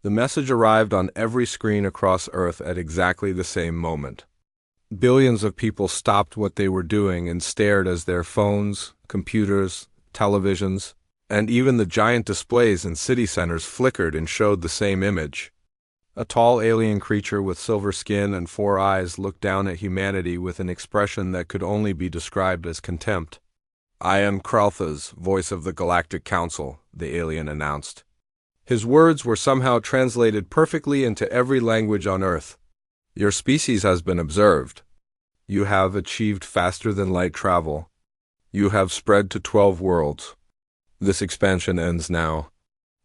The message arrived on every screen across Earth at exactly the same moment. Billions of people stopped what they were doing and stared as their phones, computers, televisions, and even the giant displays in city centers flickered and showed the same image. A tall alien creature with silver skin and 4 eyes looked down at humanity with an expression that could only be described as contempt. "I am Kralthas, voice of the Galactic Council," the alien announced. His words were somehow translated perfectly into every language on Earth. "Your species has been observed. You have achieved faster-than-light travel. You have spread to 12 worlds. This expansion ends now."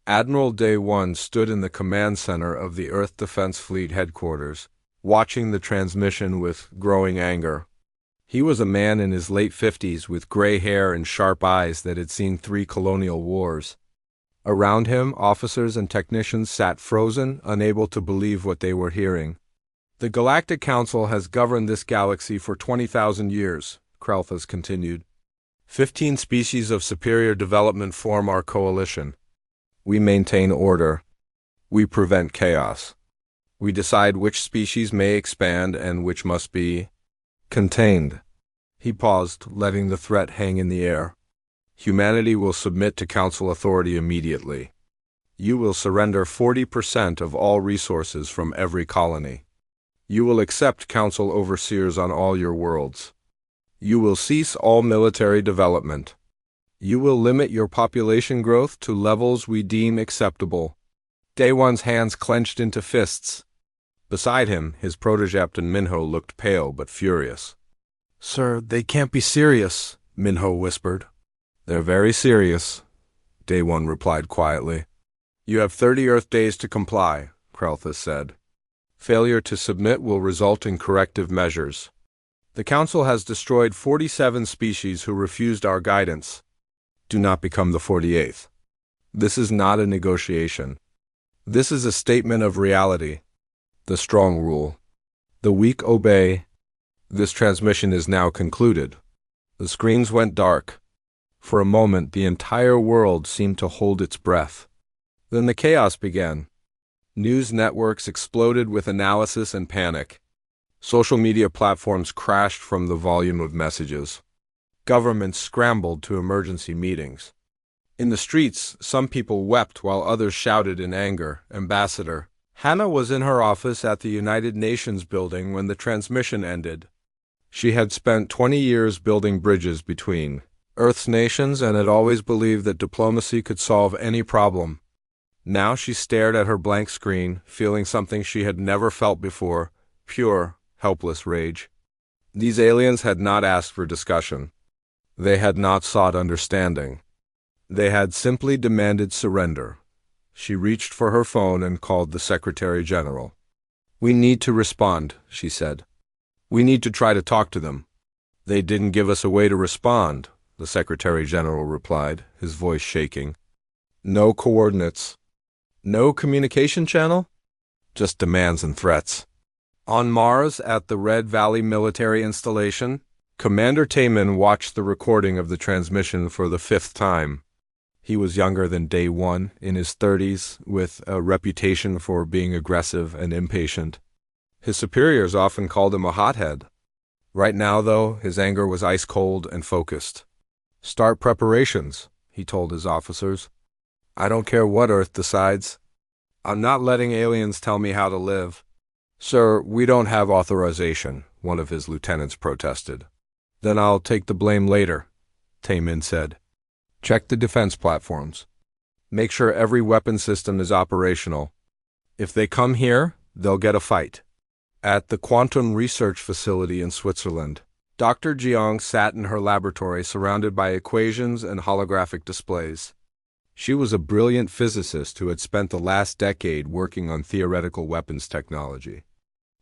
Admiral Day 1 stood in the command center of the Earth Defense Fleet headquarters, watching the transmission with growing anger. He was a man in his late 50s with gray hair and sharp eyes that had seen 3 colonial wars. Around him, officers and technicians sat frozen, unable to believe what they were hearing. "The Galactic Council has governed this galaxy for 20,000 years, Kralthas continued. 15 species of superior development form our coalition. We maintain order. We prevent chaos. We decide which species may expand and which must be contained." He paused, letting the threat hang in the air. "Humanity will submit to Council authority immediately. You will surrender 40% of all resources from every colony. You will accept Council overseers on all your worlds. You will cease all military development. You will limit your population growth to levels we deem acceptable." Day 1's hands clenched into fists. Beside him, his protégé Minho looked pale but furious. "Sir, they can't be serious," Minho whispered. "They're very serious," Day 1 replied quietly. "You have 30 Earth days to comply," Kralthas said. "Failure to submit will result in corrective measures. The Council has destroyed 47 species who refused our guidance. Do not become the 48th. This is not a negotiation. This is a statement of reality. The strong rule. The weak obey. This transmission is now concluded." The screens went dark. For a moment, the entire world seemed to hold its breath. Then the chaos began. News networks exploded with analysis and panic. Social media platforms crashed from the volume of messages. Governments scrambled to emergency meetings. In the streets, some people wept while others shouted in anger, "Ambassador." Hannah was in her office at the United Nations building when the transmission ended. She had spent 20 years building bridges between Earth's nations and had always believed that diplomacy could solve any problem. Now she stared at her blank screen, feeling something she had never felt before, pure, helpless rage. These aliens had not asked for discussion. They had not sought understanding. They had simply demanded surrender. She reached for her phone and called the Secretary General. "We need to respond," she said. "We need to try to talk to them." "They didn't give us a way to respond," the Secretary General replied, his voice shaking. "No coordinates. No communication channel? Just demands and threats." On Mars, at the Red Valley military installation, Commander Taman watched the recording of the transmission for the 5th time. He was younger than Day 1, in his 30s, with a reputation for being aggressive and impatient. His superiors often called him a hothead. Right now, though, his anger was ice-cold and focused. "Start preparations," he told his officers. "I don't care what Earth decides. I'm not letting aliens tell me how to live." "Sir, we don't have authorization," one of his lieutenants protested. "Then I'll take the blame later," Taman said. "Check the defense platforms. Make sure every weapon system is operational. If they come here, they'll get a fight." At the Quantum Research Facility in Switzerland, Dr. Jiang sat in her laboratory surrounded by equations and holographic displays. She was a brilliant physicist who had spent the last decade working on theoretical weapons technology.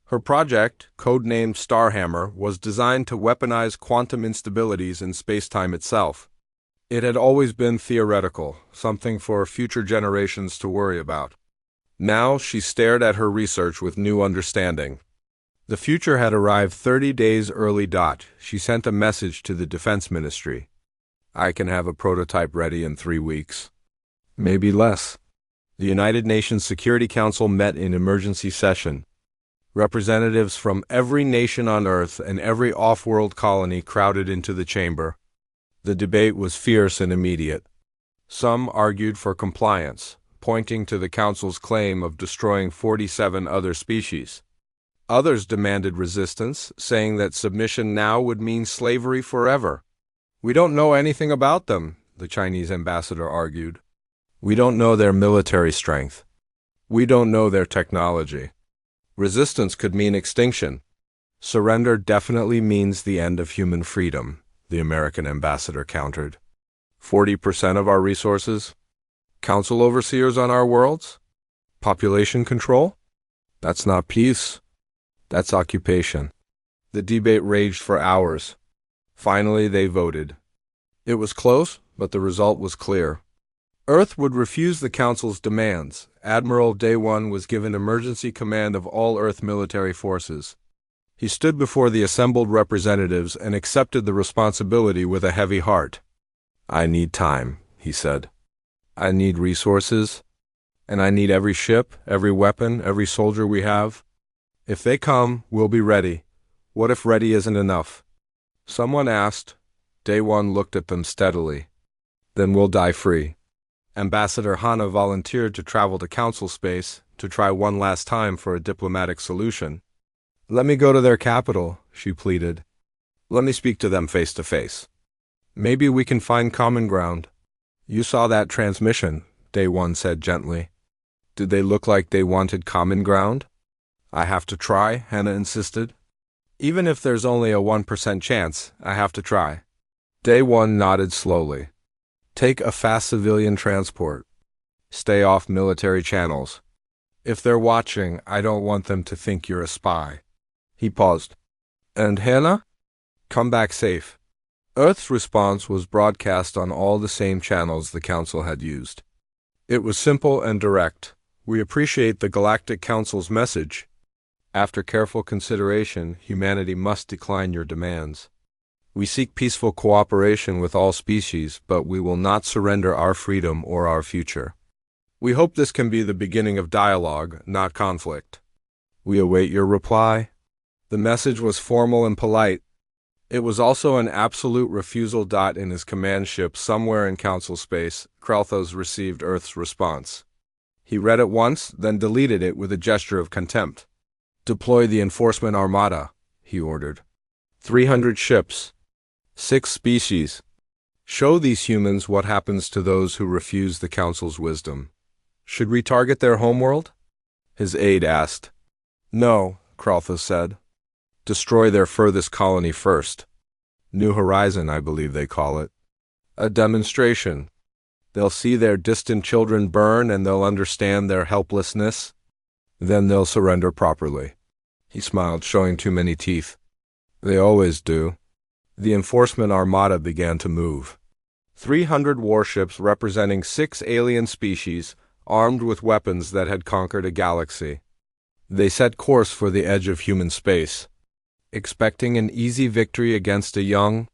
Her project, codenamed Starhammer, was designed to weaponize quantum instabilities in spacetime itself. It had always been theoretical, something for future generations to worry about. Now she stared at her research with new understanding. The future had arrived 30 days early. She sent a message to the Defense Ministry. "I can have a prototype ready in 3 weeks. Maybe less." The United Nations Security Council met in emergency session. Representatives from every nation on Earth and every off-world colony crowded into the chamber. The debate was fierce and immediate. Some argued for compliance, pointing to the Council's claim of destroying 47 other species. Others demanded resistance, saying that submission now would mean slavery forever. "We don't know anything about them," the Chinese ambassador argued. "We don't know their military strength. We don't know their technology. Resistance could mean extinction. Surrender definitely means the end of human freedom," the American ambassador countered. 40% of our resources? Council overseers on our worlds? Population control? That's not peace. That's occupation. The debate raged for hours. Finally, they voted. It was close, but the result was clear. Earth would refuse the Council's demands. Admiral Day One was given emergency command of all Earth military forces. He stood before the assembled representatives and accepted the responsibility with a heavy heart. "I need time," he said. "I need resources, and I need every ship, every weapon, every soldier we have. If they come, we'll be ready. What if ready isn't enough?" Someone asked. Day One looked at them steadily. "Then we'll die free." Ambassador Hana volunteered to travel to Council space to try one last time for a diplomatic solution. "Let me go to their capital," she pleaded. "Let me speak to them face to face. Maybe we can find common ground." "You saw that transmission," Day One said gently. "Did they look like they wanted common ground?" "I have to try," Hannah insisted. "Even if there's only a 1% chance, I have to try." Day One nodded slowly. "Take a fast civilian transport. Stay off military channels. If they're watching, I don't want them to think you're a spy." He paused. "And Hannah?" "Come back safe." Earth's response was broadcast on all the same channels the Council had used. It was simple and direct. "We appreciate the Galactic Council's message. After careful consideration, humanity must decline your demands. We seek peaceful cooperation with all species, but we will not surrender our freedom or our future. We hope this can be the beginning of dialogue, not conflict. We await your reply." The message was formal and polite. It was also an absolute refusal. In his command ship somewhere in Council space, Kralthos received Earth's response. He read it once, then deleted it with a gesture of contempt. "Deploy the enforcement armada," he ordered. 300 ships. 6 species. Show these humans what happens to those who refuse the Council's wisdom. "Should we target their homeworld?" his aide asked. "No," Kralthos said. "Destroy their furthest colony first. New Horizon, I believe they call it. A demonstration. They'll see their distant children burn and they'll understand their helplessness. Then they'll surrender properly." He smiled, showing too many teeth. "They always do." The enforcement armada began to move. 300 warships representing 6 alien species, armed with weapons that had conquered a galaxy. They set course for the edge of human space, expecting an easy victory against a young,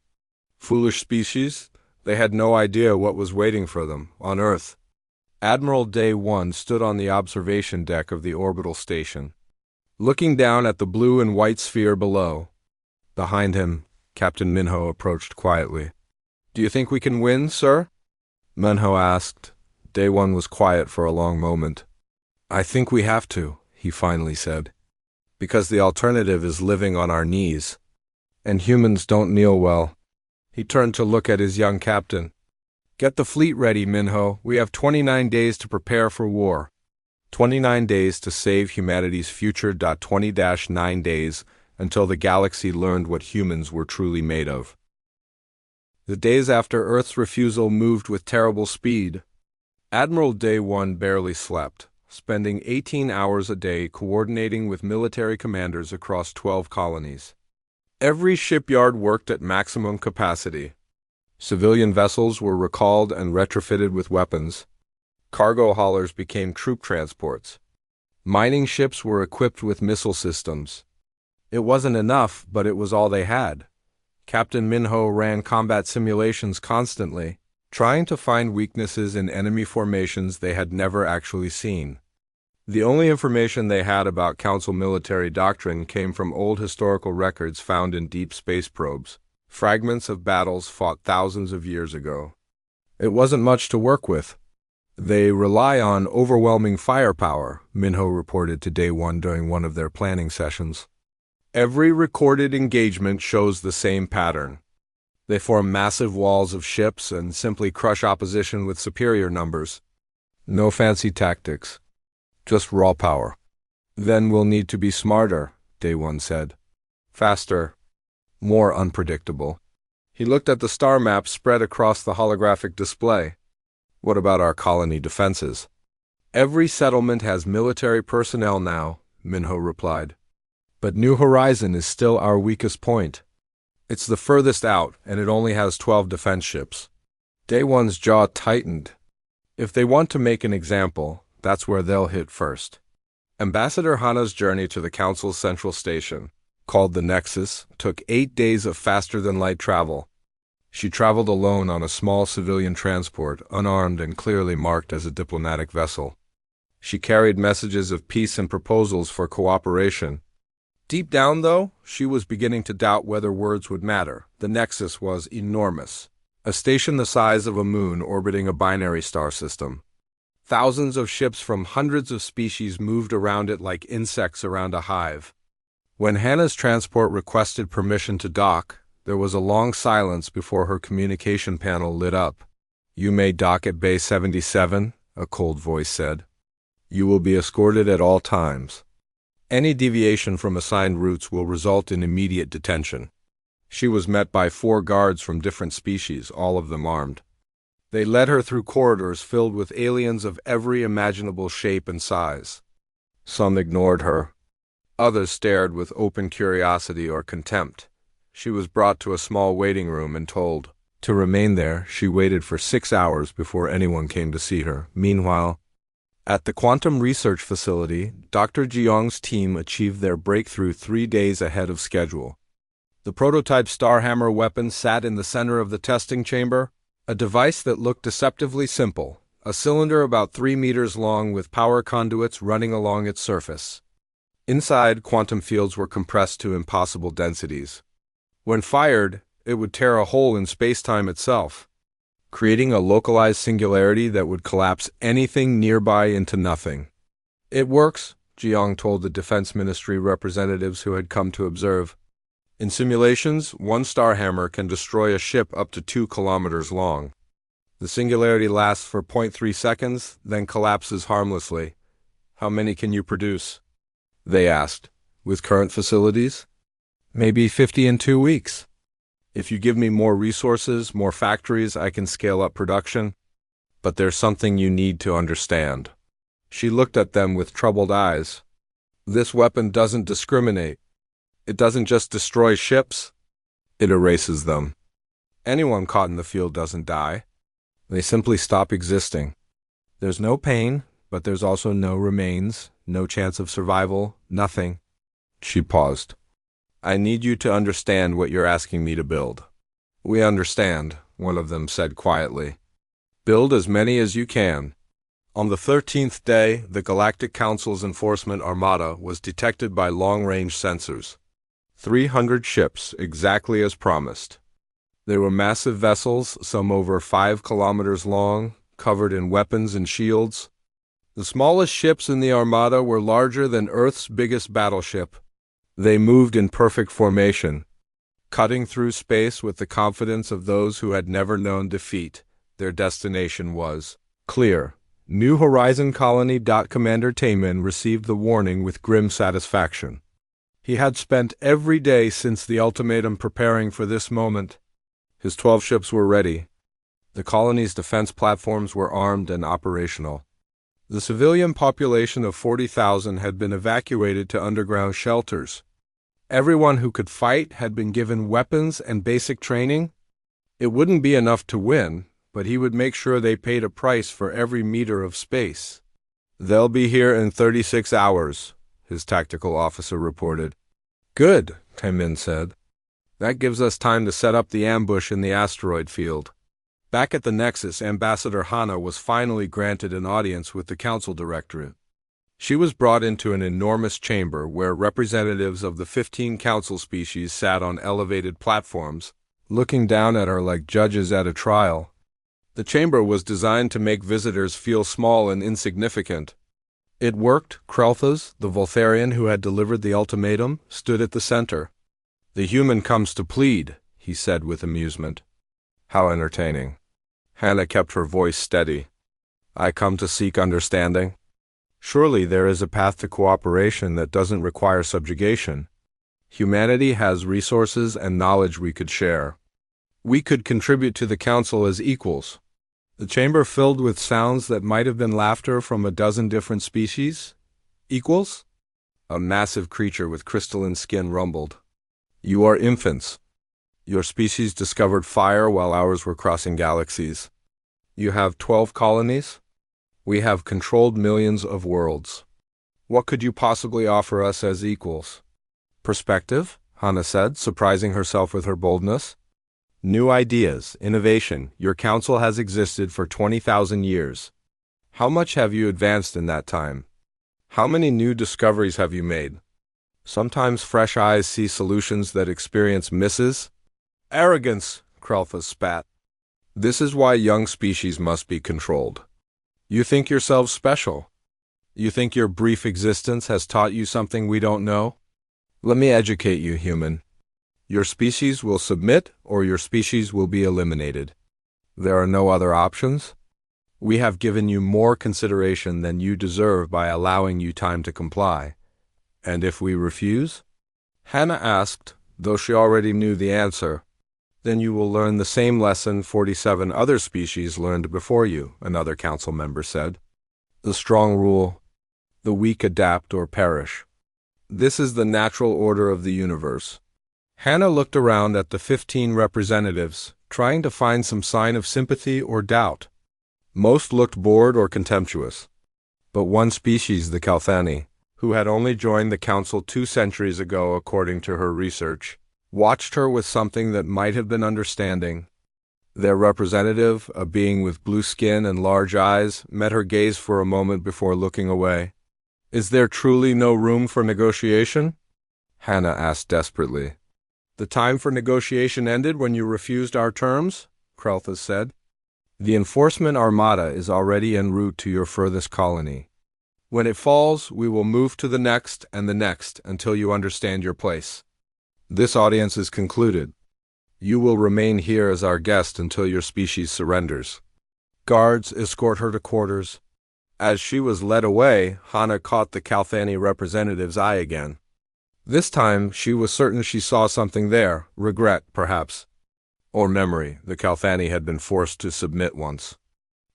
foolish species. They had no idea what was waiting for them on Earth. Admiral Day One stood on the observation deck of the orbital station, looking down at the blue and white sphere below. Behind him, Captain Minho approached quietly. "Do you think we can win, sir?" Minho asked. Day One was quiet for a long moment. "I think we have to," he finally said, "because the alternative is living on our knees. And humans don't kneel well." He turned to look at his young captain. "Get the fleet ready, Minho. We have 29 days to prepare for war. 29 days to save humanity's future. 20-9 days until the galaxy learned what humans were truly made of." The days after Earth's refusal moved with terrible speed. Admiral Day One barely slept, spending 18 hours a day coordinating with military commanders across 12 colonies. Every shipyard worked at maximum capacity. Civilian vessels were recalled and retrofitted with weapons. Cargo haulers became troop transports. Mining ships were equipped with missile systems. It wasn't enough, but it was all they had. Captain Minho ran combat simulations constantly. trying to find weaknesses in enemy formations they had never actually seen. The only information they had about Council military doctrine came from old historical records found in deep space probes, fragments of battles fought thousands of years ago. It wasn't much to work with. They rely on overwhelming firepower, Minho reported to Day One during one of their planning sessions. Every recorded engagement shows the same pattern. They form massive walls of ships and simply crush opposition with superior numbers. No fancy tactics. Just raw power. Then we'll need to be smarter, Day One said. Faster. More unpredictable. He looked at the star map spread across the holographic display. What about our colony defenses? Every settlement has military personnel now, Minho replied. But New Horizon is still our weakest point. It's the furthest out, and it only has 12 defense ships. Day One's jaw tightened. If they want to make an example, that's where they'll hit first. Ambassador Hana's journey to the Council's central station, called the Nexus, took 8 days of faster-than-light travel. She traveled alone on a small civilian transport, unarmed and clearly marked as a diplomatic vessel. She carried messages of peace and proposals for cooperation. Deep down, though, she was beginning to doubt whether words would matter. The Nexus was enormous, a station the size of a moon orbiting a binary star system. Thousands of ships from hundreds of species moved around it like insects around a hive. When Hannah's transport requested permission to dock, there was a long silence before her communication panel lit up. "You may dock at Bay 77, a cold voice said. "You will be escorted at all times. Any deviation from assigned routes will result in immediate detention." She was met by 4 guards from different species, all of them armed. They led her through corridors filled with aliens of every imaginable shape and size. Some ignored her. Others stared with open curiosity or contempt. She was brought to a small waiting room and told to remain there. She waited for 6 hours before anyone came to see her. Meanwhile, at the Quantum Research Facility, Dr. Jiang's team achieved their breakthrough 3 days ahead of schedule. The prototype Starhammer weapon sat in the center of the testing chamber, a device that looked deceptively simple, a cylinder about 3 meters long with power conduits running along its surface. Inside, quantum fields were compressed to impossible densities. When fired, it would tear a hole in space-time itself, creating a localized singularity that would collapse anything nearby into nothing. "It works," Jiang told the Defense Ministry representatives who had come to observe. "In simulations, one Starhammer can destroy a ship up to 2 kilometers long. The singularity lasts for 0.3 seconds, then collapses harmlessly. How many can you produce?" They asked. "With current facilities?" "Maybe 50 in 2 weeks. If you give me more resources, more factories, I can scale up production. But there's something you need to understand." She looked at them with troubled eyes. "This weapon doesn't discriminate. It doesn't just destroy ships, it erases them. Anyone caught in the field doesn't die. They simply stop existing. There's no pain, but there's also no remains, no chance of survival, nothing." She paused. "I need you to understand what you're asking me to build." "We understand," one of them said quietly. "Build as many as you can." On the 13th day, the Galactic Council's enforcement armada was detected by long-range sensors. 300 ships, exactly as promised. They were massive vessels, some over 5 kilometers long, covered in weapons and shields. The smallest ships in the armada were larger than Earth's biggest battleship. They moved in perfect formation, cutting through space with the confidence of those who had never known defeat. Their destination was clear. New Horizon Colony. Commander Taemin received the warning with grim satisfaction. He had spent every day since the ultimatum preparing for this moment. His 12 ships were ready. The colony's defense platforms were armed and operational. The civilian population of 40,000 had been evacuated to underground shelters. Everyone who could fight had been given weapons and basic training. It wouldn't be enough to win, but he would make sure they paid a price for every meter of space. "They'll be here in 36 hours, his tactical officer reported. "Good," Taemin said. "That gives us time to set up the ambush in the asteroid field." Back at the Nexus, Ambassador Hana was finally granted an audience with the Council Directorate. She was brought into an enormous chamber where representatives of the 15 council species sat on elevated platforms, looking down at her like judges at a trial. The chamber was designed to make visitors feel small and insignificant. It worked. Krelthas, the Voltharian who had delivered the ultimatum, stood at the center. "The human comes to plead," he said with amusement. How entertaining. Hana kept her voice steady. "I come to seek understanding. Surely there is a path to cooperation that doesn't require subjugation. Humanity has resources and knowledge we could share. We could contribute to the council as equals." The chamber filled with sounds that might have been laughter from a dozen different species. Equals? A massive creature with crystalline skin rumbled. "You are infants. Your species discovered fire while ours were crossing galaxies. You have 12 colonies. We have controlled millions of worlds. What could you possibly offer us as equals?" "Perspective," Hana said, surprising herself with her boldness. "New ideas, innovation. Your council has existed for 20,000 years. How much have you advanced in that time? How many new discoveries have you made? Sometimes fresh eyes see solutions that experience misses." "Arrogance," Krelthas spat. "This is why young species must be controlled. You think yourselves special? You think your brief existence has taught you something we don't know? Let me educate you, human. Your species will submit, or your species will be eliminated. There are no other options. We have given you more consideration than you deserve by allowing you time to comply. And if we refuse?" Hana asked, though she already knew the answer. "Then you will learn the same lesson 47 other species learned before you," another council member said. "The strong rule. The weak adapt or perish. This is the natural order of the universe." Hana looked around at the 15 representatives, trying to find some sign of sympathy or doubt. Most looked bored or contemptuous. But one species, the Kalthani, who had only joined the council 2 centuries ago according to her research, watched her with something that might have been understanding. Their representative, a being with blue skin and large eyes, met her gaze for a moment before looking away. "Is there truly no room for negotiation?" Hana asked desperately. "The time for negotiation ended when you refused our terms?" Krelthas said. "The enforcement armada is already en route to your furthest colony. When it falls, we will move to the next and the next until you understand your place. This audience is concluded. You will remain here as our guest until your species surrenders. Guards, escort her to quarters." As she was led away, Hana caught the Kalthani representative's eye again. This time, she was certain she saw something there, regret, perhaps. Or memory. The Kalthani had been forced to submit once.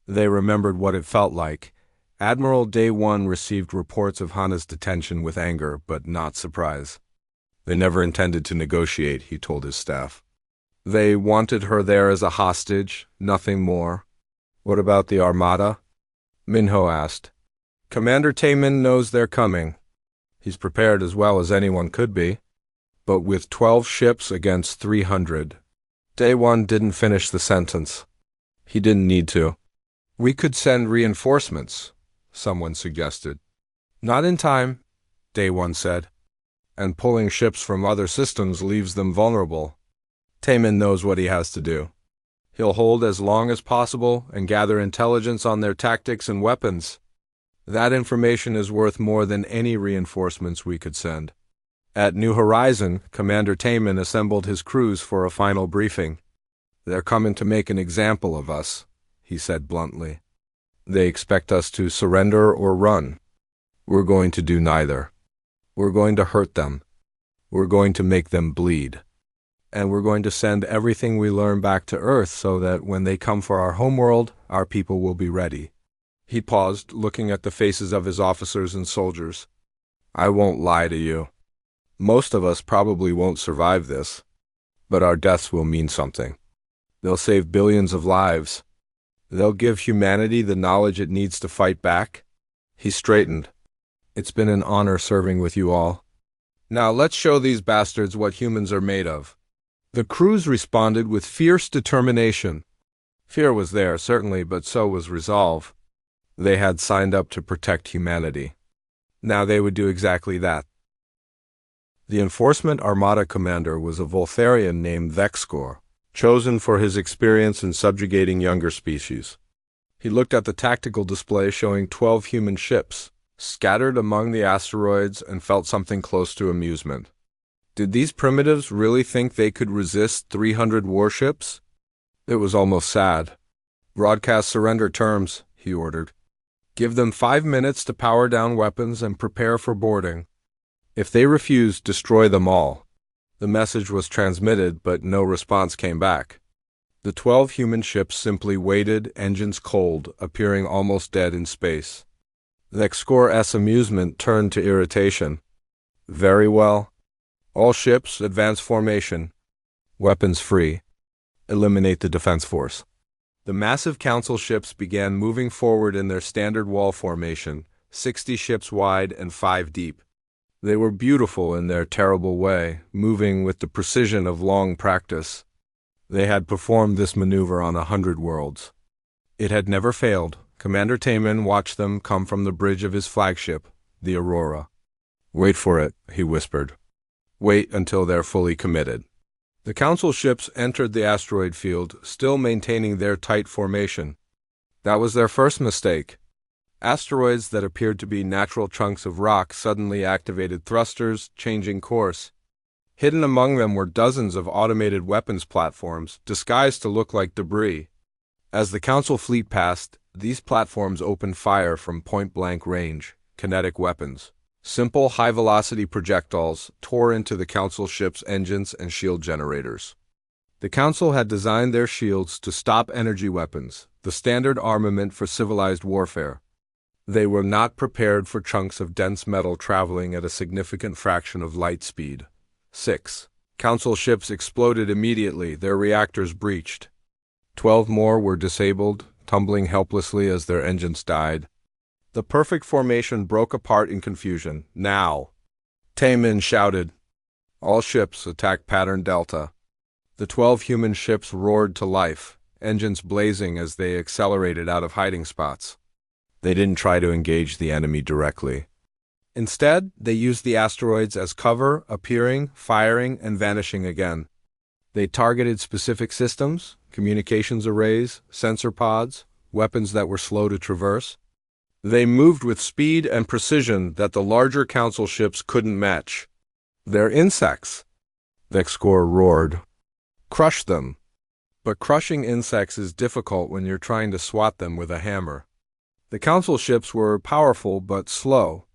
They remembered what it felt like. Admiral Day 1 received reports of Hana's detention with anger, but not surprise. They never intended to negotiate, he told his staff. They wanted her there as a hostage, nothing more. "What about the Armada?" Minho asked. "Commander Taemin knows they're coming. He's prepared as well as anyone could be. But with 12 ships against 300. Day 1 didn't finish the sentence. He didn't need to. "We could send reinforcements," someone suggested. "Not in time," Day 1 said. "And pulling ships from other systems leaves them vulnerable. Taemin knows what he has to do. He'll hold as long as possible and gather intelligence on their tactics and weapons. That information is worth more than any reinforcements we could send." At New Horizon, Commander Taemin assembled his crews for a final briefing. "They're coming to make an example of us," he said bluntly. "They expect us to surrender or run. We're going to do neither. We're going to hurt them. We're going to make them bleed. And we're going to send everything we learn back to Earth so that when they come for our homeworld, our people will be ready." He paused, looking at the faces of his officers and soldiers. "I won't lie to you. Most of us probably won't survive this, but our deaths will mean something. They'll save billions of lives. They'll give humanity the knowledge it needs to fight back." He straightened. "It's been an honor serving with you all. Now let's show these bastards what humans are made of." The crews responded with fierce determination. Fear was there, certainly, but so was resolve. They had signed up to protect humanity. Now they would do exactly that. The Enforcement Armada commander was a Voltharian named Vexcor, chosen for his experience in subjugating younger species. He looked at the tactical display showing 12 human ships, scattered among the asteroids, and felt something close to amusement. Did these primitives really think they could resist 300 warships? It was almost sad. "Broadcast surrender terms," he ordered. "Give them 5 minutes to power down weapons and prepare for boarding. If they refuse, destroy them all." The message was transmitted, but no response came back. The 12 human ships simply waited, engines cold, appearing almost dead in space. Vexcor's amusement turned to irritation. "Very well. All ships, advance formation. Weapons free. Eliminate the defense force." The massive council ships began moving forward in their standard wall formation, 60 ships wide and 5 deep. They were beautiful in their terrible way, moving with the precision of long practice. They had performed this maneuver on 100 worlds. It had never failed. Commander Taman watched them come from the bridge of his flagship, the Aurora. "Wait for it," he whispered. "Wait until they're fully committed." The council ships entered the asteroid field, still maintaining their tight formation. That was their first mistake. Asteroids that appeared to be natural chunks of rock suddenly activated thrusters, changing course. Hidden among them were dozens of automated weapons platforms, disguised to look like debris. As the council fleet passed, these platforms opened fire from point-blank range, kinetic weapons. Simple, high-velocity projectiles tore into the council ship's engines and shield generators. The council had designed their shields to stop energy weapons, the standard armament for civilized warfare. They were not prepared for chunks of dense metal traveling at a significant fraction of light speed. 6. Council ships exploded immediately, their reactors breached. 12 more were disabled, tumbling helplessly as their engines died. The perfect formation broke apart in confusion. "Now!" Taman shouted. All ships attack pattern Delta. The 12 human ships roared to life, engines blazing as they accelerated out of hiding spots. They didn't try to engage the enemy directly. Instead, they used the asteroids as cover, appearing, firing, and vanishing again. They targeted specific systems, communications arrays, sensor pods, weapons that were slow to traverse. They moved with speed and precision that the larger council ships couldn't match. "They're insects," Vexcor roared. "Crush them." But crushing insects is difficult when you're trying to swat them with a hammer. The council ships were powerful but slow.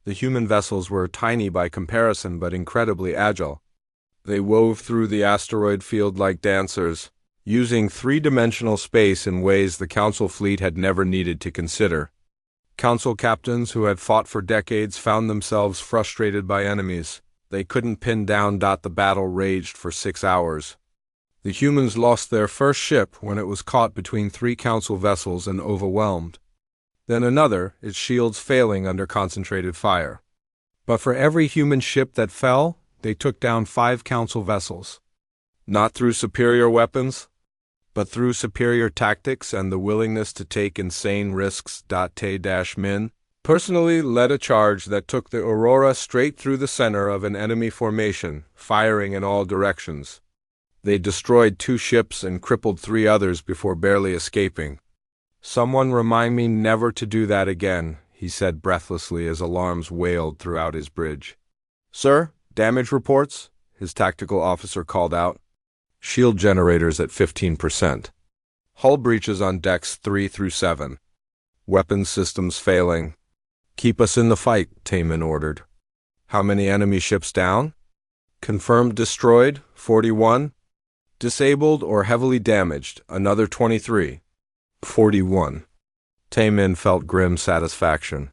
The human vessels were tiny by comparison but incredibly agile. They wove through the asteroid field like dancers, using three-dimensional space in ways the council fleet had never needed to consider. Council captains who had fought for decades found themselves frustrated by enemies they couldn't pin down. The battle raged for 6 hours. The humans lost their first ship when it was caught between 3 council vessels and overwhelmed. Then another, its shields failing under concentrated fire. But for every human ship that fell, they took down 5 council vessels. Not through superior weapons, but through superior tactics and the willingness to take insane risks. Tay-Min personally led a charge that took the Aurora straight through the center of an enemy formation, firing in all directions. They destroyed 2 ships and crippled 3 others before barely escaping. "Someone remind me never to do that again," he said breathlessly as alarms wailed throughout his bridge. "Sir, damage reports?" his tactical officer called out. "Shield generators at 15%. Hull breaches on decks 3 through 7. Weapons systems failing." "Keep us in the fight," Taman ordered. "How many enemy ships down?" "Confirmed destroyed, 41. Disabled or heavily damaged, another 23. 41. Taman felt grim satisfaction.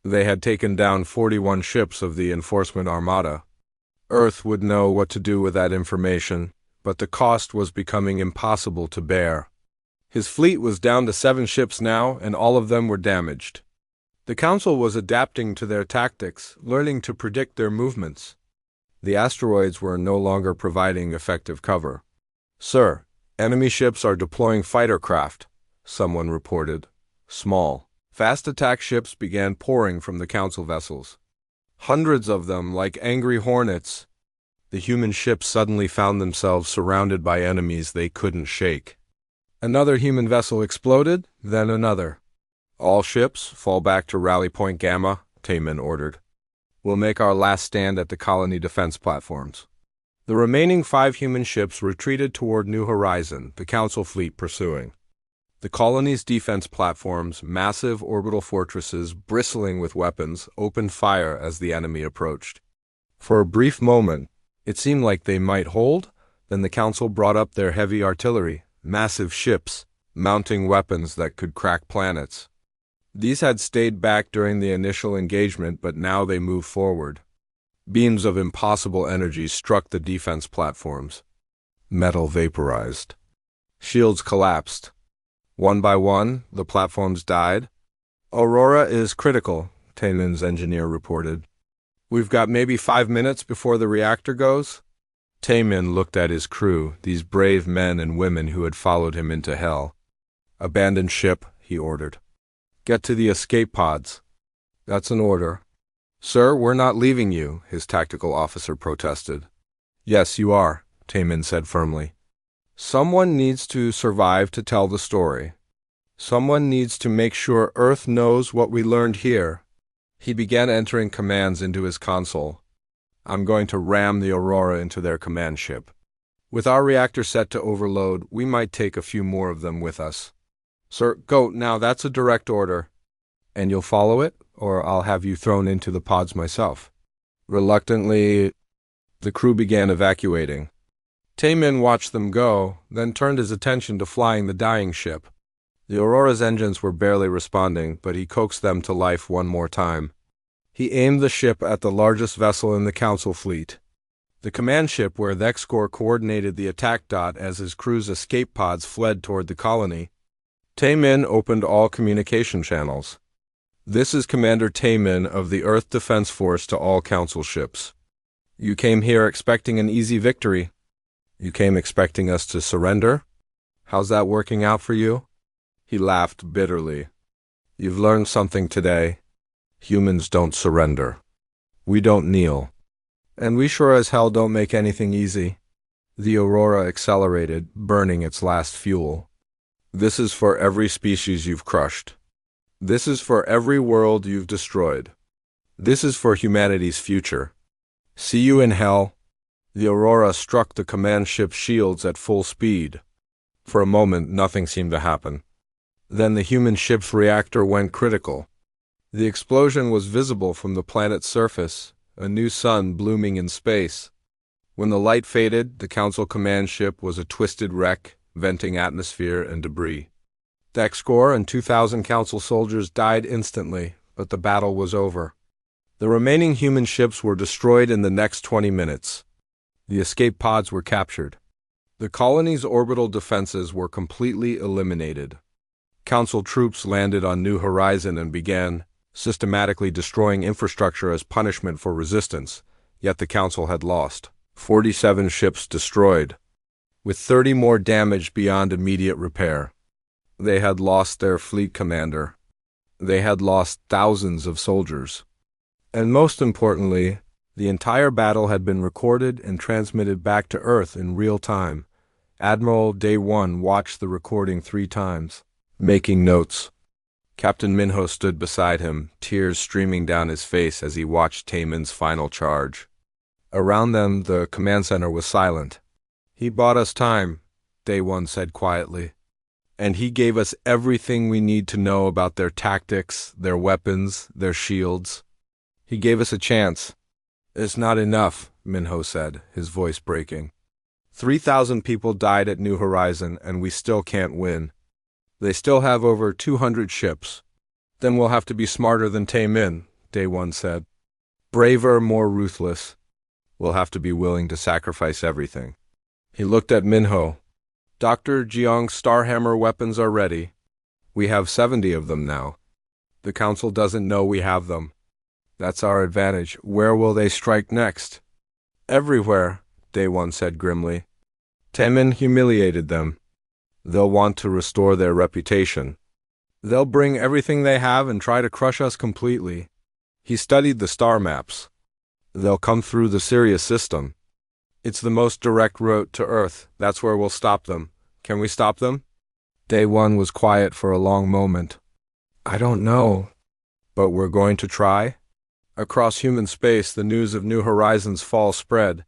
They had taken down 41 ships of the Enforcement Armada. Earth would know what to do with that information, but the cost was becoming impossible to bear. His fleet was down to 7 ships now, and all of them were damaged. The Council was adapting to their tactics, learning to predict their movements. The asteroids were no longer providing effective cover. "Sir, Enemy ships are deploying fighter craft, someone reported. Small, fast attack ships began pouring from the council vessels. Hundreds of them, like angry hornets. The human ships suddenly found themselves surrounded by enemies they couldn't shake. Another human vessel exploded, then another. All ships, fall back to Rally Point Gamma, Taemin ordered. We'll make our last stand at the colony defense platforms. The remaining 5 human ships retreated toward New Horizon, the Council fleet pursuing. The colony's defense platforms, massive orbital fortresses bristling with weapons, opened fire as the enemy approached. For a brief moment, it seemed like they might hold, then the Council brought up their heavy artillery, massive ships, mounting weapons that could crack planets. These had stayed back during the initial engagement, but now they moved forward. Beams of impossible energy struck the defense platforms. Metal vaporized. Shields collapsed. One by one, the platforms died. Aurora is critical, Taemin's engineer reported. We've got maybe 5 minutes before the reactor goes. Taemin looked at his crew, these brave men and women who had followed him into hell. Abandon ship, he ordered. Get to the escape pods. That's an order. Sir, we're not leaving you, his tactical officer protested. Yes, you are, Taemin said firmly. Someone needs to survive to tell the story. Someone needs to make sure Earth knows what we learned here. He began entering commands into his console. I'm going to ram the Aurora into their command ship. With our reactor set to overload, we might take a few more of them with us. Sir, go, now that's a direct order. And you'll follow it, or I'll have you thrown into the pods myself. Reluctantly, the crew began evacuating. Taemin watched them go, then turned his attention to flying the dying ship. The Aurora's engines were barely responding, but he coaxed them to life one more time. He aimed the ship at the largest vessel in the Council fleet. The command ship where the X-Corps coordinated the attack dot as his crew's escape pods fled toward the colony. Taemin opened all communication channels. This is Commander Taemin of the Earth Defense Force to all Council ships. You came here expecting an easy victory. You came expecting us to surrender? How's that working out for you? He laughed bitterly. You've learned something today. Humans don't surrender. We don't kneel. And we sure as hell don't make anything easy. The Aurora accelerated, burning its last fuel. This is for every species you've crushed. This is for every world you've destroyed. This is for humanity's future. See you in hell. The Aurora struck the command ship's shields at full speed. For a moment, nothing seemed to happen. Then the human ship's reactor went critical. The explosion was visible from the planet's surface, a new sun blooming in space. When the light faded, the Council command ship was a twisted wreck, venting atmosphere and debris. The X-Corps and 2,000 Council soldiers died instantly, but the battle was over. The remaining human ships were destroyed in the next 20 minutes. The escape pods were captured. The colony's orbital defenses were completely eliminated. Council troops landed on New Horizon and began systematically destroying infrastructure as punishment for resistance, yet the Council had lost. 47 ships destroyed, with 30 more damaged beyond immediate repair. They had lost their fleet commander. They had lost thousands of soldiers. And most importantly, the entire battle had been recorded and transmitted back to Earth in real time. Admiral Day 1 watched the recording 3 times, making notes. Captain Minho stood beside him, tears streaming down his face as he watched Taemin's final charge. Around them, the command center was silent. He bought us time, Day 1 said quietly. And he gave us everything we need to know about their tactics, their weapons, their shields. He gave us a chance. It's not enough, Minho said, his voice breaking. 3,000 people died at New Horizon, and we still can't win. They still have over 200 ships. Then we'll have to be smarter than Taemin, Day 1 said. Braver, more ruthless. We'll have to be willing to sacrifice everything. He looked at Minho. Dr. Jeong's Starhammer weapons are ready. We have 70 of them now. The Council doesn't know we have them. That's our advantage. Where will they strike next? Everywhere, Day 1 said grimly. Taemin humiliated them. They'll want to restore their reputation. They'll bring everything they have and try to crush us completely. He studied the star maps. They'll come through the Sirius system. It's the most direct route to Earth. That's where we'll stop them. Can we stop them? Day one was quiet for a long moment. I don't know. But we're going to try? Across human space, the news of New Horizons' fall spread.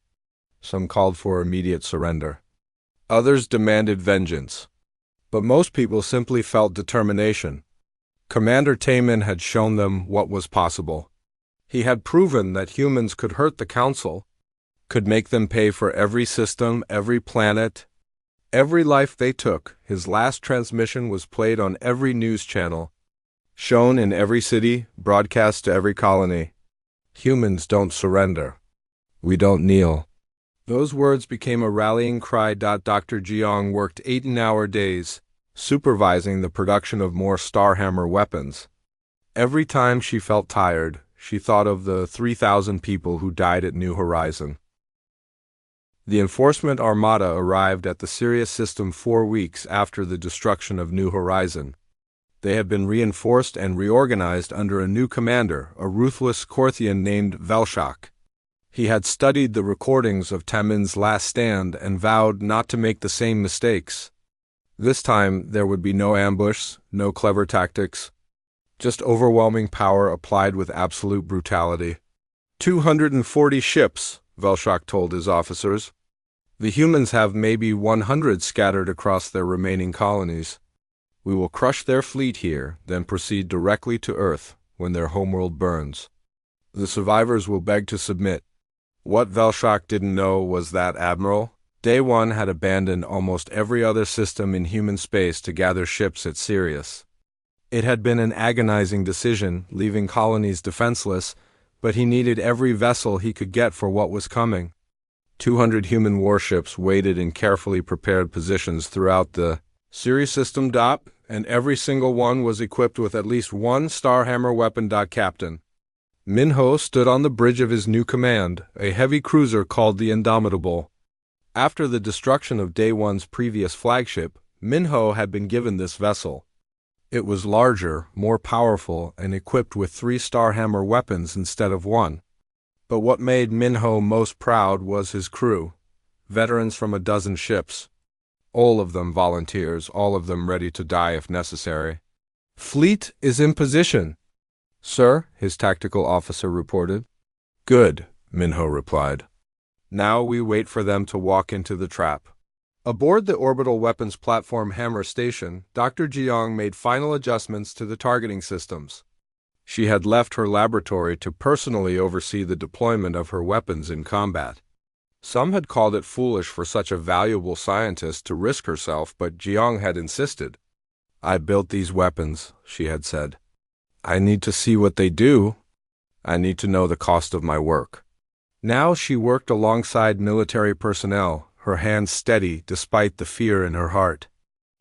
Some called for immediate surrender. Others demanded vengeance. But most people simply felt determination. Commander Taman had shown them what was possible. He had proven that humans could hurt the Council, could make them pay for every system, every planet, every life they took. His last transmission was played on every news channel, shown in every city, broadcast to every colony. Humans don't surrender. We don't kneel. Those words became a rallying cry. Dr. Jiang worked 18-hour days, supervising the production of more Starhammer weapons. Every time she felt tired, she thought of the 3,000 people who died at New Horizon. The enforcement armada arrived at the Sirius system 4 weeks after the destruction of New Horizon. They had been reinforced and reorganized under a new commander, a ruthless Korthian named Velshak. He had studied the recordings of Tamin's last stand and vowed not to make the same mistakes. This time, there would be no ambush, no clever tactics, just overwhelming power applied with absolute brutality. 240 ships, Velshak told his officers. The humans have maybe 100 scattered across their remaining colonies. We will crush their fleet here, then proceed directly to Earth when their homeworld burns. The survivors will beg to submit. What Velshak didn't know was that Admiral Day One had abandoned almost every other system in human space to gather ships at Sirius. It had been an agonizing decision, leaving colonies defenseless, but he needed every vessel he could get for what was coming. 200 human warships waited in carefully prepared positions throughout the Sirius system. And every single one was equipped with at least one Starhammer weapon. Captain Minho stood on the bridge of his new command, a heavy cruiser called the Indomitable. After the destruction of Day One's previous flagship, Minho had been given this vessel. It was larger, more powerful, and equipped with 3 Starhammer weapons instead of 1. But what made Minho most proud was his crew, veterans from a dozen ships. All of them volunteers, all of them ready to die if necessary. Fleet is in position, sir, his tactical officer reported. Good, Minho replied. Now we wait for them to walk into the trap. Aboard the orbital weapons platform Hammer Station, Dr. Jiang made final adjustments to the targeting systems. She had left her laboratory to personally oversee the deployment of her weapons in combat. Some had called it foolish for such a valuable scientist to risk herself, but Jiang had insisted. I built these weapons, she had said. I need to see what they do. I need to know the cost of my work. Now she worked alongside military personnel, her hands steady despite the fear in her heart.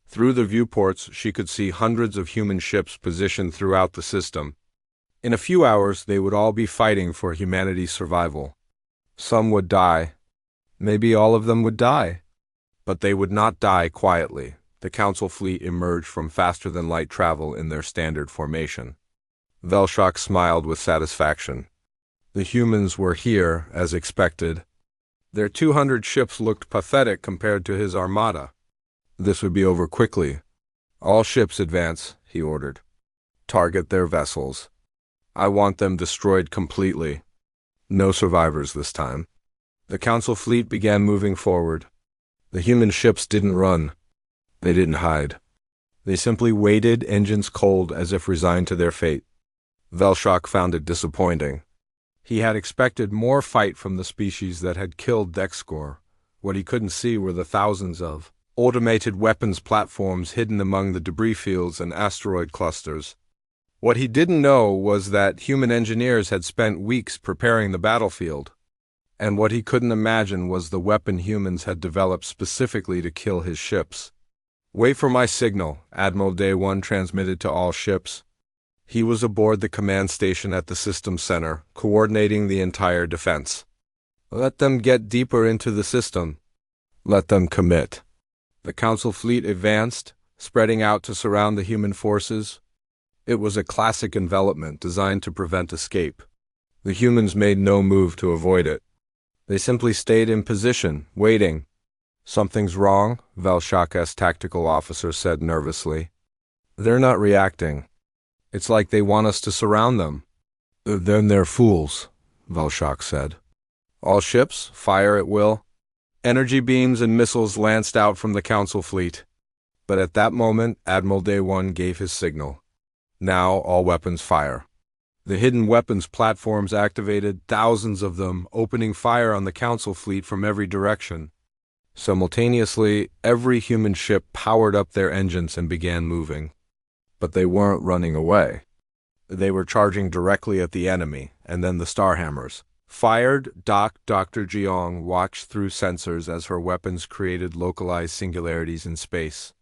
Through the viewports, she could see hundreds of human ships positioned throughout the system. In a few hours, they would all be fighting for humanity's survival. Some would die. Maybe all of them would die. But they would not die quietly. The Council fleet emerged from faster-than-light travel in their standard formation. Velshak smiled with satisfaction. The humans were here, as expected. Their 200 ships looked pathetic compared to his armada. This would be over quickly. All ships advance, he ordered. Target their vessels. I want them destroyed completely. No survivors this time. The Council fleet began moving forward. The human ships didn't run. They didn't hide. They simply waited, engines cold, as if resigned to their fate. Velshak found it disappointing. He had expected more fight from the species that had killed Dexcor. What he couldn't see were the thousands of automated weapons platforms hidden among the debris fields and asteroid clusters. What he didn't know was that human engineers had spent weeks preparing the battlefield. And what he couldn't imagine was the weapon humans had developed specifically to kill his ships. Wait for my signal, Admiral Day One transmitted to all ships. He was aboard the command station at the system center, coordinating the entire defense. Let them get deeper into the system. Let them commit. The Council fleet advanced, spreading out to surround the human forces. It was a classic envelopment designed to prevent escape. The humans made no move to avoid it. They simply stayed in position, waiting. "Something's wrong," Velshak's tactical officer said nervously. "They're not reacting. It's like they want us to surround them." "Then they're fools," Velshak said. "All ships, fire at will." Energy beams and missiles lanced out from the Council fleet. But at that moment, Admiral Day 1 gave his signal. "Now all weapons fire." The hidden weapons platforms activated, thousands of them, opening fire on the Council fleet from every direction. Simultaneously, every human ship powered up their engines and began moving. But they weren't running away. They were charging directly at the enemy, and then the Starhammers fired. Dr. Jiang watched through sensors as her weapons created localized singularities in space.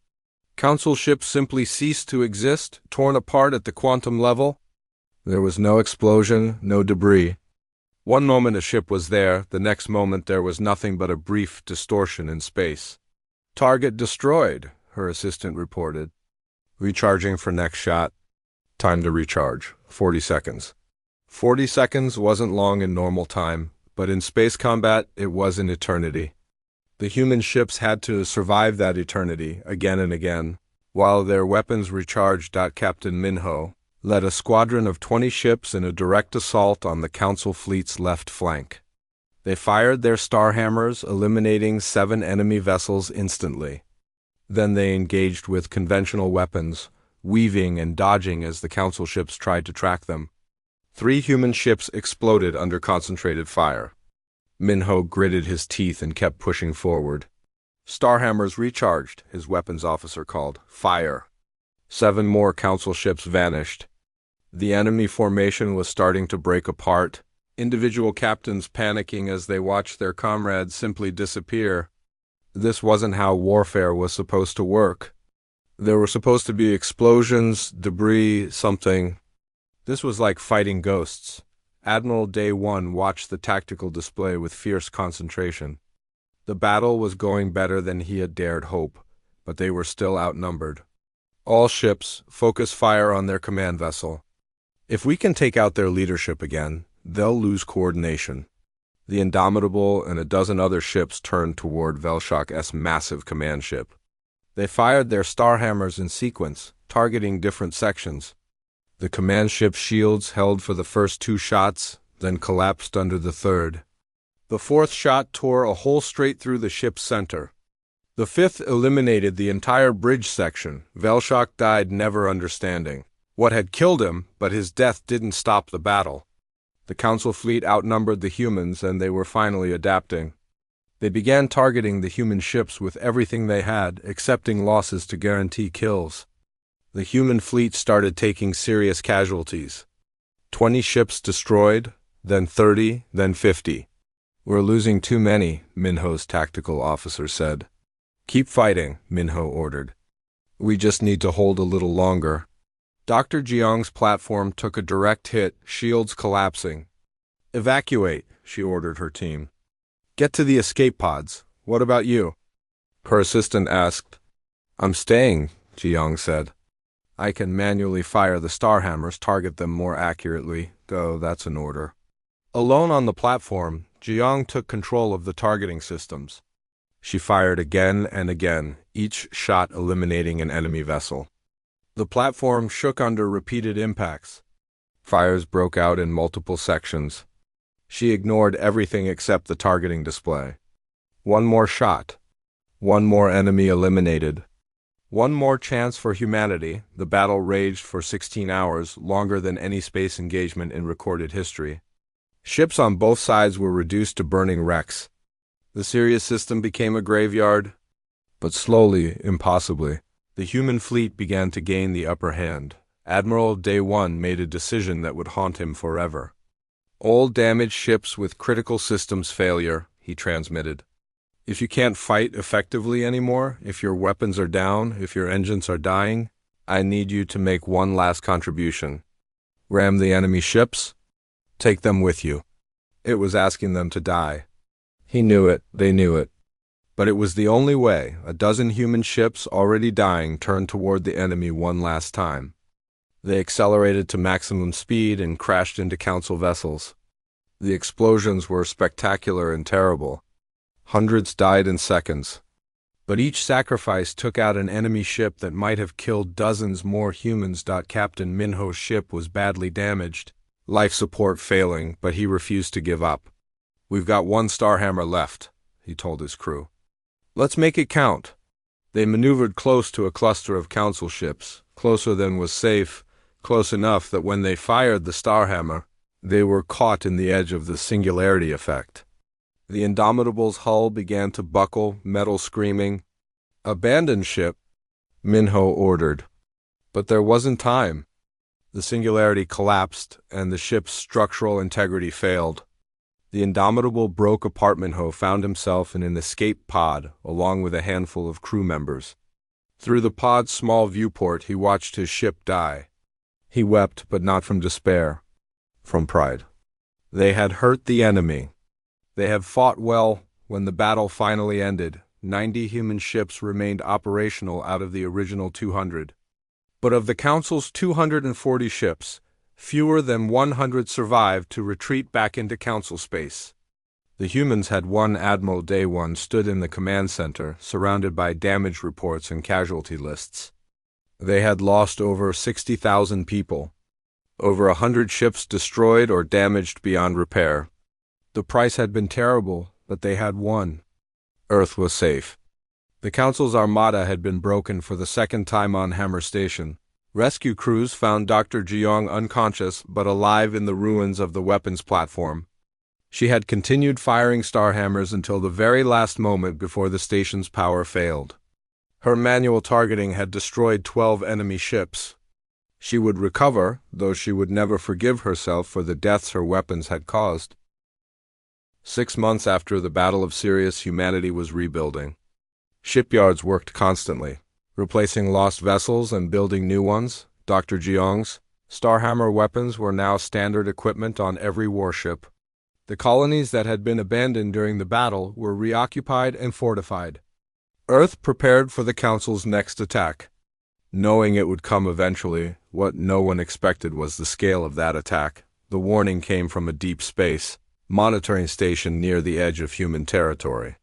Council ships simply ceased to exist, torn apart at the quantum level. There was no explosion, no debris. One moment a ship was there, the next moment there was nothing but a brief distortion in space. "Target destroyed," her assistant reported. "Recharging for next shot." Time to recharge, 40 seconds. 40 seconds wasn't long in normal time, but in space combat, it was an eternity. The human ships had to survive that eternity again and again, while their weapons recharged. Captain Minho led a squadron of 20 ships in a direct assault on the Council fleet's left flank. They fired their Starhammers, eliminating 7 enemy vessels instantly. Then they engaged with conventional weapons, weaving and dodging as the Council ships tried to track them. 3 human ships exploded under concentrated fire. Minho gritted his teeth and kept pushing forward. "Starhammers recharged," his weapons officer called. "Fire." 7 more Council ships vanished. The enemy formation was starting to break apart, individual captains panicking as they watched their comrades simply disappear. This wasn't how warfare was supposed to work. There were supposed to be explosions, debris, something. This was like fighting ghosts. Admiral Day 1 watched the tactical display with fierce concentration. The battle was going better than he had dared hope, but they were still outnumbered. "All ships, focus fire on their command vessel. If we can take out their leadership again, they'll lose coordination." The Indomitable and a dozen other ships turned toward Velshak's massive command ship. They fired their Starhammers in sequence, targeting different sections. The command ship's shields held for the first 2 shots, then collapsed under the third. The 4th shot tore a hole straight through the ship's center. The 5th eliminated the entire bridge section. Velshak died never understanding what had killed him, but his death didn't stop the battle. The Council fleet outnumbered the humans, and they were finally adapting. They began targeting the human ships with everything they had, accepting losses to guarantee kills. The human fleet started taking serious casualties. 20 ships destroyed, then 30, then 50. "We're losing too many," Minho's tactical officer said. "Keep fighting," Minho ordered. "We just need to hold a little longer." Dr. Jiang's platform took a direct hit, shields collapsing. "Evacuate," she ordered her team. "Get to the escape pods. What about you?" Her assistant asked. "I'm staying," Jiang said. "I can manually fire the Starhammers, target them more accurately, though that's an order." Alone on the platform, Jiang took control of the targeting systems. She fired again and again, each shot eliminating an enemy vessel. The platform shook under repeated impacts. Fires broke out in multiple sections. She ignored everything except the targeting display. One more shot. One more enemy eliminated. One more chance for humanity. The battle raged for 16 hours, longer than any space engagement in recorded history. Ships on both sides were reduced to burning wrecks. The Sirius system became a graveyard. But slowly, impossibly, the human fleet began to gain the upper hand. Admiral Day 1 made a decision that would haunt him forever. "All damaged ships with critical systems failure," he transmitted. "If you can't fight effectively anymore, if your weapons are down, if your engines are dying, I need you to make one last contribution. Ram the enemy ships. Take them with you." It was asking them to die. He knew it, they knew it. But it was the only way. A dozen human ships, already dying, turned toward the enemy one last time. They accelerated to maximum speed and crashed into Council vessels. The explosions were spectacular and terrible. Hundreds died in seconds. But each sacrifice took out an enemy ship that might have killed dozens more humans. Captain Minho's ship was badly damaged, life support failing, but he refused to give up. "We've got one Starhammer left," he told his crew. "Let's make it count." They maneuvered close to a cluster of Council ships, closer than was safe, close enough that when they fired the Starhammer, they were caught in the edge of the singularity effect. The Indomitable's hull began to buckle, metal screaming. "Abandon ship," Minho ordered. But there wasn't time. The singularity collapsed, and the ship's structural integrity failed. The Indomitable broke apart. Minho found himself in an escape pod, along with a handful of crew members. Through the pod's small viewport, he watched his ship die. He wept, but not from despair, from pride. They had hurt the enemy. They had fought well. When the battle finally ended, 90 human ships remained operational out of the original 200. But of the Council's 240 ships, fewer than 100 survived to retreat back into Council space. The humans had won. Admiral Day 1 stood in the command center, surrounded by damage reports and casualty lists. They had lost over 60,000 people. Over 100 ships destroyed or damaged beyond repair. The price had been terrible, but they had won. Earth was safe. The Council's armada had been broken for the second time on Hammer Station. Rescue crews found Dr. Jeong unconscious but alive in the ruins of the weapons platform. She had continued firing Starhammers until the very last moment before the station's power failed. Her manual targeting had destroyed 12 enemy ships. She would recover, though she would never forgive herself for the deaths her weapons had caused. 6 months after the Battle of Sirius, humanity was rebuilding. Shipyards worked constantly, replacing lost vessels and building new ones. Dr. Jeong's Starhammer weapons were now standard equipment on every warship. The colonies that had been abandoned during the battle were reoccupied and fortified. Earth prepared for the Council's next attack. Knowing it would come eventually, what no one expected was the scale of that attack. The warning came from a deep space monitoring station near the edge of human territory.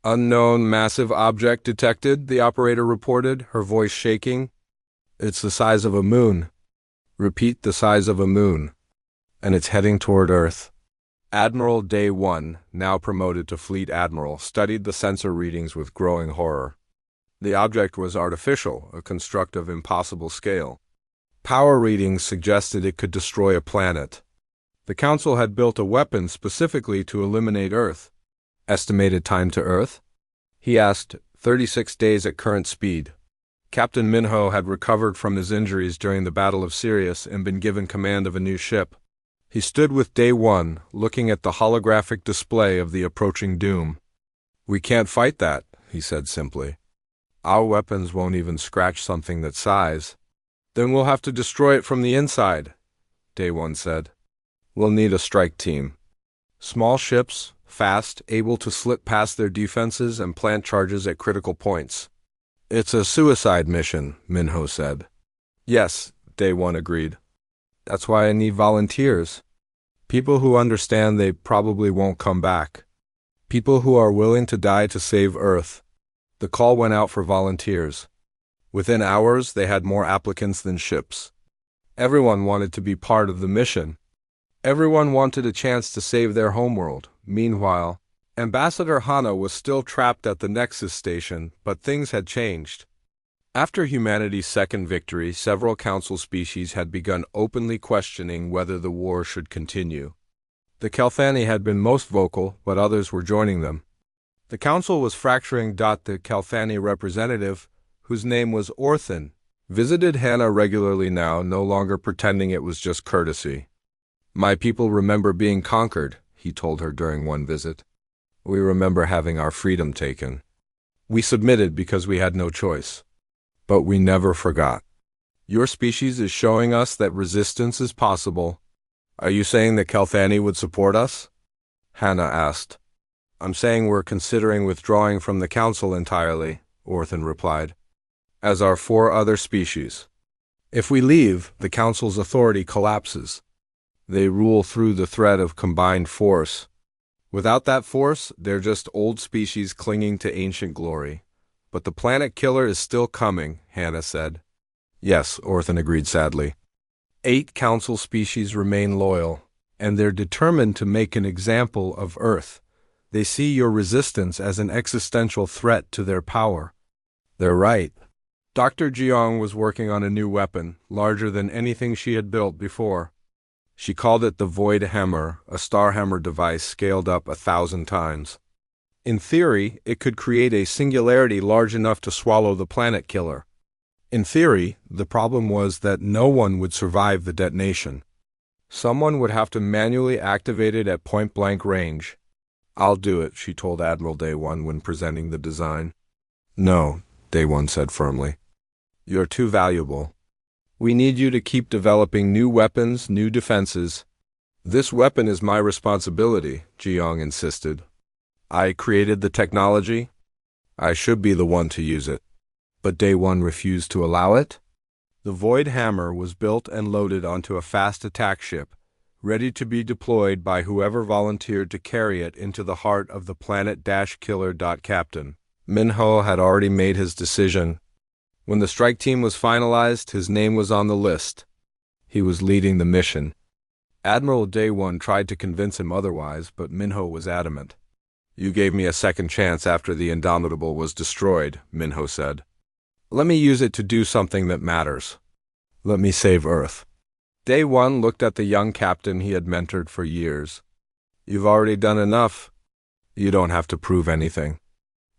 "Unknown massive object detected," the operator reported, her voice shaking. "It's the size of a moon." "Repeat, the size of a moon." "And it's heading toward Earth." Admiral Day 1, now promoted to Fleet Admiral, studied the sensor readings with growing horror. The object was artificial, a construct of impossible scale. Power readings suggested it could destroy a planet. The Council had built a weapon specifically to eliminate Earth. "Estimated time to Earth?" he asked. 36 days at current speed. Captain Minho had recovered from his injuries during the Battle of Sirius and been given command of a new ship. He stood with Day 1, looking at the holographic display of the approaching doom. "We can't fight that," he said simply. "Our weapons won't even scratch something that size." "Then we'll have to destroy it from the inside," Day 1 said. "We'll need a strike team. Small ships, fast, able to slip past their defenses and plant charges at critical points." "It's a suicide mission," Minho said. "Yes," Day 1 agreed. "That's why I need volunteers. People who understand they probably won't come back. People who are willing to die to save Earth." The call went out for volunteers. Within hours, they had more applicants than ships. Everyone wanted to be part of the mission. Everyone wanted a chance to save their homeworld. Meanwhile, Ambassador Hana was still trapped at the Nexus station, but things had changed. After humanity's second victory, several Council species had begun openly questioning whether the war should continue. The Kelthani had been most vocal, but others were joining them. The Council was fracturing. The Kelthani representative, whose name was Orthan, visited Hana regularly now, no longer pretending it was just courtesy. "My people remember being conquered," he told her during one visit. "We remember having our freedom taken. We submitted because we had no choice. But we never forgot. Your species is showing us that resistance is possible." "Are you saying that Kelthani would support us?" Hana asked. I'm saying we're considering withdrawing from the Council entirely, Orthan replied, as are 4 other species. If we leave, the Council's authority collapses. They rule through the threat of combined force. Without that force, they're just old species clinging to ancient glory. But the planet killer is still coming, Hannah said. Yes, Orthan agreed sadly. 8 Council species remain loyal, and they're determined to make an example of Earth. They see your resistance as an existential threat to their power. They're right. Dr. Jiang was working on a new weapon, larger than anything she had built before. She called it the Void Hammer, a star hammer device scaled up 1,000 times. In theory, it could create a singularity large enough to swallow the planet killer. In theory, the problem was that no one would survive the detonation. Someone would have to manually activate it at point-blank range. I'll do it, she told Admiral Day One when presenting the design. No, Day One said firmly. You're too valuable. We need you to keep developing new weapons, new defenses. This weapon is my responsibility, Jiang insisted. I created the technology. I should be the one to use it. But Day One refused to allow it. The Void Hammer was built and loaded onto a fast attack ship, ready to be deployed by whoever volunteered to carry it into the heart of the planet-killer. Captain Minho had already made his decision. When the strike team was finalized, his name was on the list. He was leading the mission. Admiral Day One tried to convince him otherwise, but Minho was adamant. You gave me a second chance after the Indomitable was destroyed, Minho said. Let me use it to do something that matters. Let me save Earth. Day One looked at the young captain he had mentored for years. You've already done enough. You don't have to prove anything.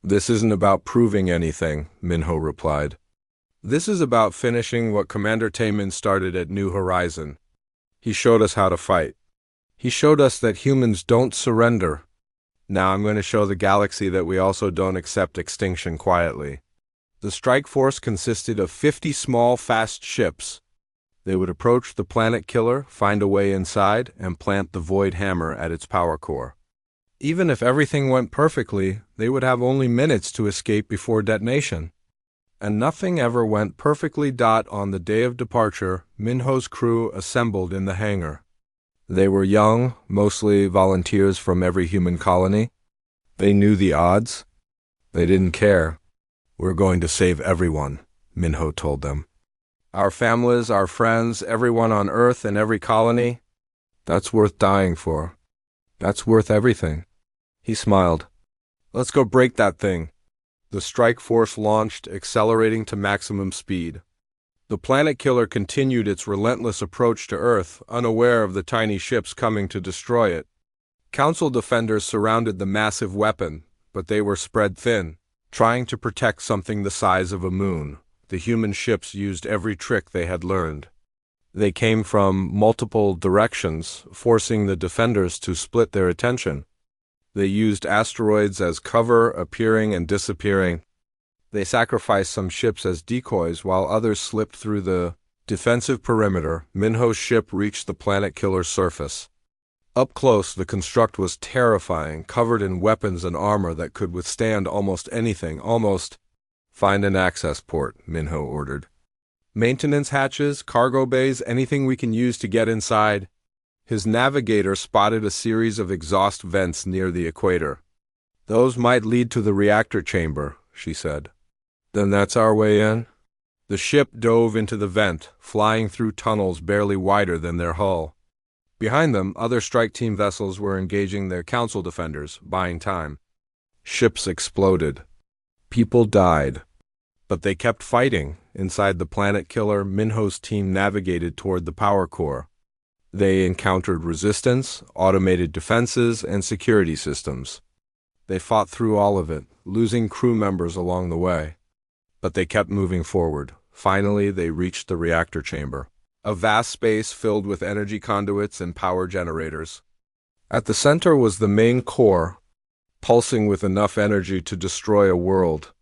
This isn't about proving anything, Minho replied. This is about finishing what Commander Taemin started at New Horizon. He showed us how to fight. He showed us that humans don't surrender. Now I'm going to show the galaxy that we also don't accept extinction quietly. The strike force consisted of 50 small, fast ships. They would approach the planet killer, find a way inside, and plant the Void Hammer at its power core. Even if everything went perfectly, they would have only minutes to escape before detonation. And nothing ever went perfectly. On the day of departure, Minho's crew assembled in the hangar. They were young, mostly volunteers from every human colony. They knew the odds. They didn't care. We're going to save everyone, Minho told them. Our families, our friends, everyone on Earth and every colony. That's worth dying for. That's worth everything. He smiled. Let's go break that thing. The strike force launched, accelerating to maximum speed. The planet killer continued its relentless approach to Earth, unaware of the tiny ships coming to destroy it. Council defenders surrounded the massive weapon, but they were spread thin, trying to protect something the size of a moon. The human ships used every trick they had learned. They came from multiple directions, forcing the defenders to split their attention. They used asteroids as cover, appearing and disappearing. They sacrificed some ships as decoys while others slipped through the defensive perimeter. Minho's ship reached the planet killer's surface. Up close, the construct was terrifying, covered in weapons and armor that could withstand almost anything, almost. Find an access port, Minho ordered. Maintenance hatches, cargo bays, anything we can use to get inside. His navigator spotted a series of exhaust vents near the equator. Those might lead to the reactor chamber, she said. Then that's our way in? The ship dove into the vent, flying through tunnels barely wider than their hull. Behind them, other strike team vessels were engaging their council defenders, buying time. Ships exploded. People died. But they kept fighting. Inside the planet killer, Minho's team navigated toward the power core. They encountered resistance, automated defenses, and security systems. They fought through all of it, losing crew members along the way. But they kept moving forward. Finally, they reached the reactor chamber, a vast space filled with energy conduits and power generators. At the center was the main core, pulsing with enough energy to destroy a world.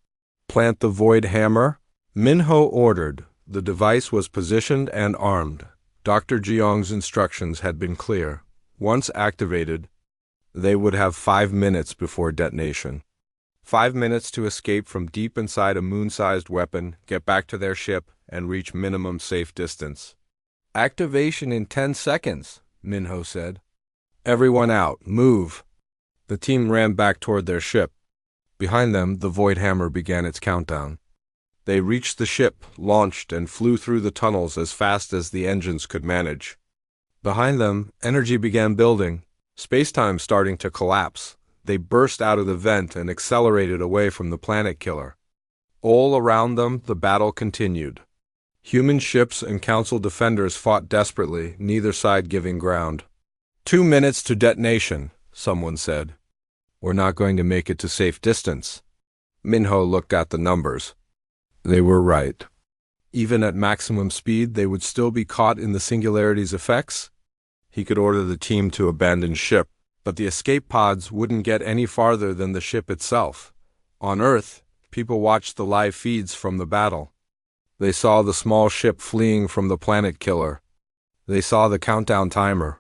Plant the Void Hammer? Minho ordered. The device was positioned and armed. Dr. Jiang's instructions had been clear. Once activated, They would have 5 minutes before detonation. 5 minutes to escape from deep inside a moon-sized weapon, get back to their ship, and reach minimum safe distance. Activation in 10 seconds, Minho said. Everyone out, move. The team ran back toward their ship. Behind them, the Void Hammer began its countdown. They reached the ship, launched, and flew through the tunnels as fast as the engines could manage. Behind them, energy began building, space-time starting to collapse. They burst out of the vent and accelerated away from the planet killer. All around them, the battle continued. Human ships and Council defenders fought desperately, neither side giving ground. 2 minutes to detonation, someone said. We're not going to make it to safe distance. Minho looked at the numbers. They were right. Even at maximum speed, they would still be caught in the singularity's effects. He could order the team to abandon ship, but the escape pods wouldn't get any farther than the ship itself. On Earth, people watched the live feeds from the battle. They saw the small ship fleeing from the planet killer. They saw the countdown timer.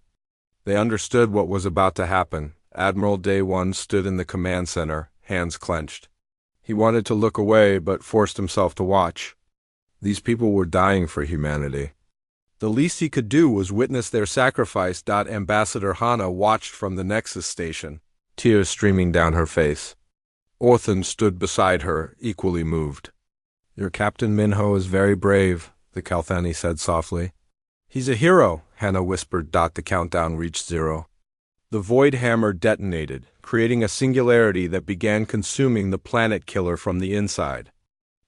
They understood what was about to happen. Admiral Day 1 stood in the command center, hands clenched. He wanted to look away, but forced himself to watch. These people were dying for humanity. The least he could do was witness their sacrifice. Ambassador Hana watched from the Nexus station, tears streaming down her face. Orthan stood beside her, equally moved. Your Captain Minho is very brave, the Kalthani said softly. He's a hero, Hana whispered. The countdown reached 0. The Void Hammer detonated, creating a singularity that began consuming the planet killer from the inside.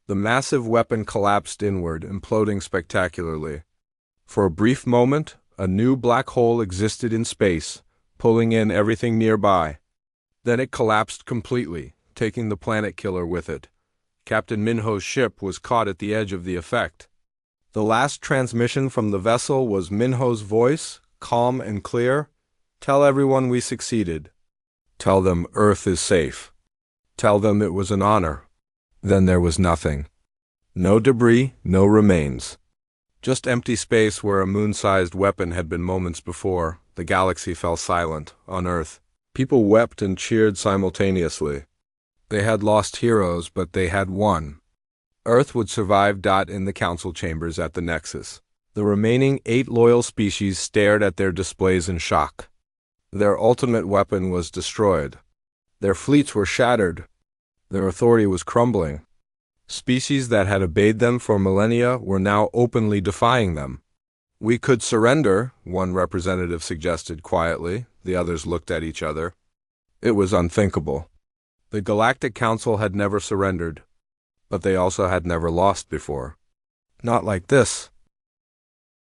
The massive weapon collapsed inward, imploding spectacularly. For a brief moment, a new black hole existed in space, pulling in everything nearby. Then it collapsed completely, taking the planet killer with it. Captain Minho's ship was caught at the edge of the effect. The last transmission from the vessel was Minho's voice, calm and clear. Tell everyone we succeeded. Tell them Earth is safe. Tell them it was an honor. Then there was nothing. No debris, no remains. Just empty space where a moon-sized weapon had been moments before. The galaxy fell silent, on Earth. People wept and cheered simultaneously. They had lost heroes, but they had won. Earth would survive. In the council chambers at the Nexus. The remaining 8 loyal species stared at their displays in shock. Their ultimate weapon was destroyed. Their fleets were shattered. Their authority was crumbling. Species that had obeyed them for millennia were now openly defying them. We could surrender, one representative suggested quietly. The others looked at each other. It was unthinkable. The Galactic Council had never surrendered, but they also had never lost before. Not like this,